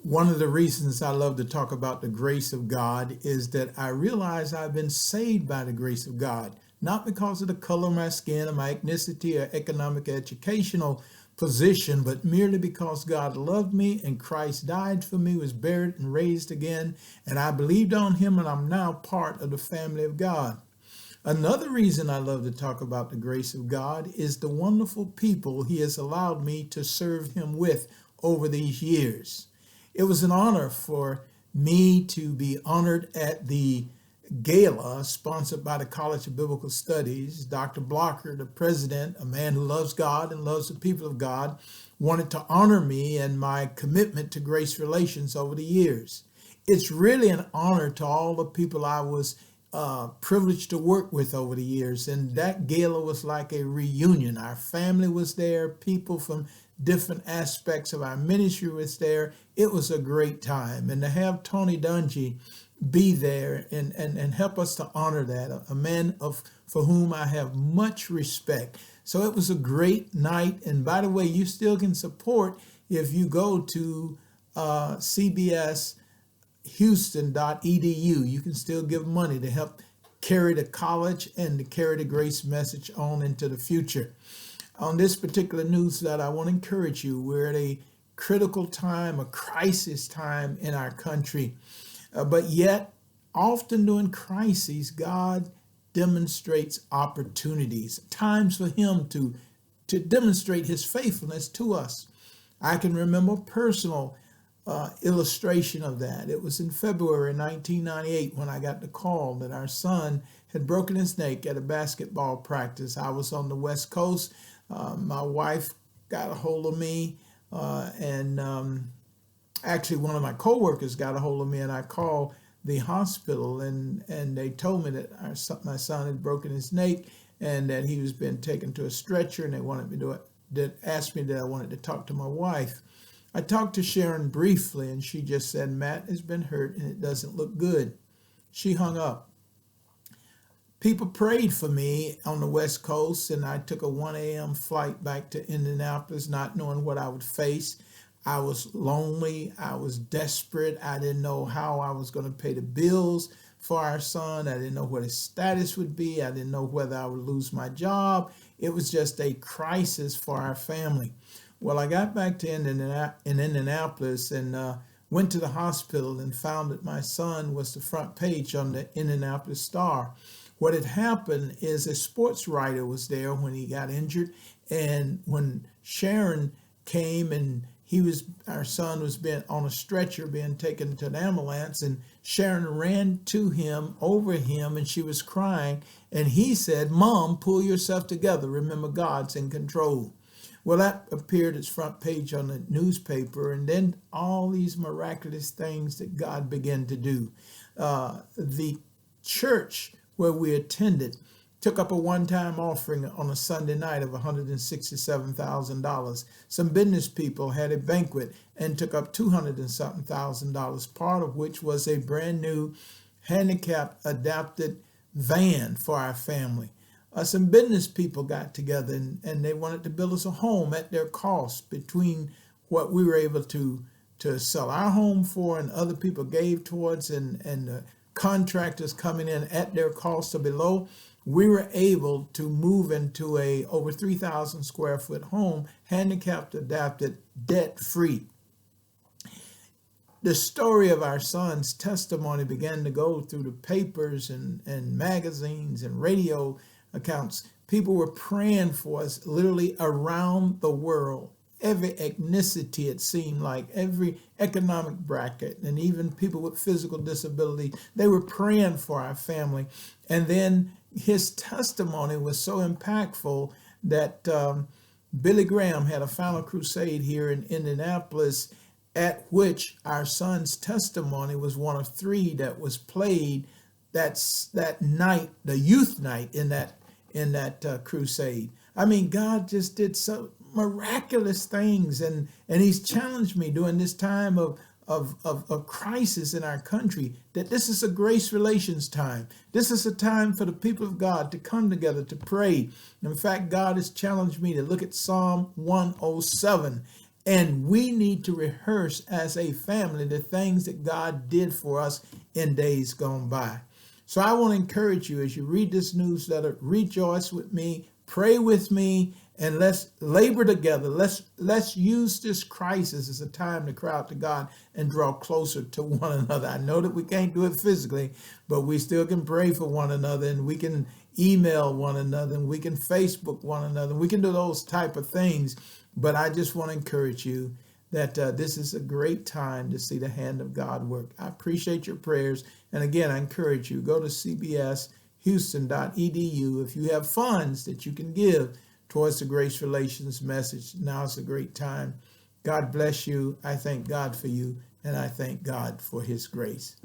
One of the reasons I love to talk about the grace of God is that I realize I've been saved by the grace of God, not because of the color of my skin or my ethnicity or economic educational position, but merely because God loved me and Christ died for me, was buried and raised again, and I believed on him and I'm now part of the family of God. Another reason I love to talk about the grace of God is the wonderful people he has allowed me to serve him with over these years. It was an honor for me to be honored at the gala sponsored by the College of Biblical Studies. Dr. Blocker, the president, a man who loves God and loves the people of God, wanted to honor me and my commitment to grace relations over the years. It's really an honor to all the people I was privileged to work with over the years. And that gala was like a reunion. Our family was there, people from different aspects of our ministry was there. It was a great time. And to have Tony Dungy be there and help us to honor that, a man for whom I have much respect. So it was a great night. And by the way, you still can support if you go to cbshouston.edu. You can still give money to help carry the college and to carry the grace message on into the future. On this particular news that I want to encourage you, we're at a critical time, a crisis time in our country. But yet, often during crises, God demonstrates opportunities, times for him to demonstrate his faithfulness to us. I can remember a personal illustration of that. It was in February 1998 when I got the call that our son had broken his neck at a basketball practice. I was on the West Coast. My wife got a hold of me, and actually one of my coworkers got a hold of me, and I called the hospital, and they told me that my son had broken his neck and that he was being taken to a stretcher, and they wanted me to asked me that I wanted to talk to my wife. I talked to Sharon briefly, and she just said, "Matt has been hurt, and it doesn't look good." She hung up. People prayed for me on the West Coast, and I took a 1 a.m. flight back to Indianapolis, not knowing what I would face. I was lonely. I was desperate. I didn't know how I was going to pay the bills for our son. I didn't know what his status would be. I didn't know whether I would lose my job. It was just a crisis for our family. Well, I got back to Indianapolis and went to the hospital and found that my son was the front page on the Indianapolis Star. What had happened is a sports writer was there when he got injured, and when Sharon came and our son was being on a stretcher, being taken to an ambulance, and Sharon ran to him, over him, and she was crying, and he said, "Mom, pull yourself together. Remember, God's in control." Well, that appeared as front page on the newspaper, and then all these miraculous things that God began to do. The church where we attended took up a one-time offering on a Sunday night of $167,000. Some business people had a banquet and took up $200 and something thousand, part of which was a brand new handicapped adapted van for our family. Some business people got together and they wanted to build us a home at their cost between what we were able to sell our home for and other people gave towards and the contractors coming in at their cost or below. We were able to move into a over 3,000 square foot home, handicapped adapted, debt free. The story of our son's testimony began to go through the papers and magazines and radio accounts. People were praying for us literally around the world. Every ethnicity, it seemed like, every economic bracket, and even people with physical disability, they were praying for our family. And then his testimony was so impactful that Billy Graham had a final crusade here in Indianapolis, at which our son's testimony was one of three that was played that night, the youth night in that crusade. I mean, God just did so miraculous things, and he's challenged me during this time of crisis in our country that this is a grace relations time. This is a time for the people of God to come together to pray. In fact, God has challenged me to look at Psalm 107 And we need to rehearse as a family the things that God did for us in days gone by. So I want to encourage you as you read this newsletter, rejoice with me, pray with me, and let's labor together. Let's use this crisis as a time to cry out to God and draw closer to one another. I know that we can't do it physically, but we still can pray for one another, and we can email one another, and we can Facebook one another. We can do those type of things. But I just want to encourage you that this is a great time to see the hand of God work. I appreciate your prayers. And again, I encourage you, go to cbshouston.edu. If you have funds that you can give towards the Grace Relations message, now's a great time. God bless you. I thank God for you, and I thank God for his grace.